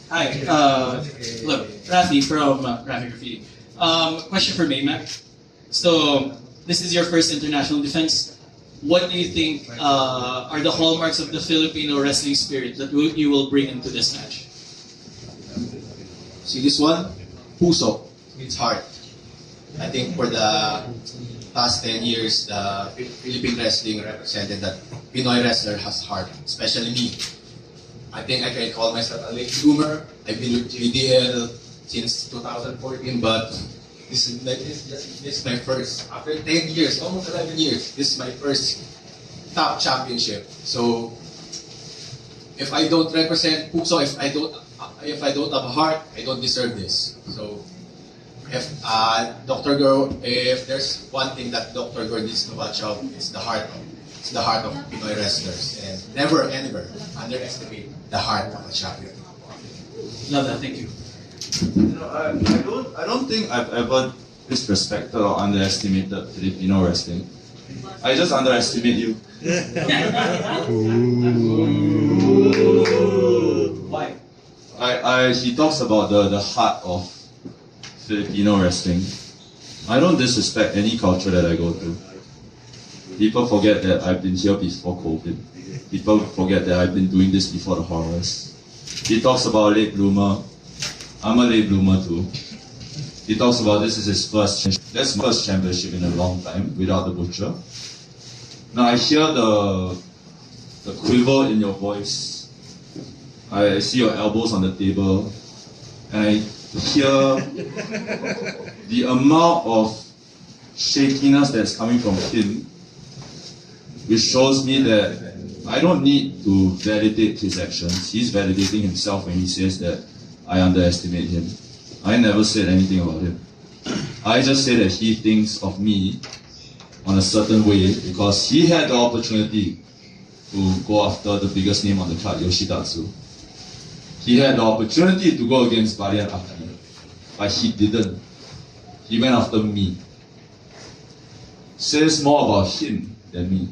Hi, look, Rafi from Rafi Graffiti. Question for Maymac. So, this is your first international defense. What do you think are the hallmarks of the Filipino wrestling spirit that you will bring into this match? See this one? Puso. It's heart. I think for the past 10 years, the Philippine wrestling represented that Pinoy wrestler has heart, especially me. I think I can call myself a late bloomer. I've been with JDL since 2014, but this is my first, after 10 years, almost 11 years, this is my first top championship. So, if I don't represent Puso, if I don't have a heart, I don't deserve this. So, if if there's one thing that Dr. Gore needs to watch out, it's the heart. It's the heart of Pinoy wrestlers, and never underestimate the heart of a champion. Love that, thank you. I don't think I've ever disrespected or underestimated Filipino wrestling. I just underestimate you. Why? He talks about the heart of Filipino wrestling. I don't disrespect any culture that I go to. People forget that I've been here before COVID. People forget that I've been doing this before the horrors. He talks about late bloomer. I'm a late bloomer too. He talks about this is his that's my first championship in a long time without the butcher. Now I hear the quiver in your voice. I see your elbows on the table, and I hear the amount of shakiness that's coming from him, which shows me that I don't need to validate his actions. He's validating himself when he says that I underestimate him. I never said anything about him. I just say that he thinks of me on a certain way because he had the opportunity to go after the biggest name on the card, Yoshitatsu. He had the opportunity to go against Valiant Aki, but he didn't. He went after me. Says more about him than me.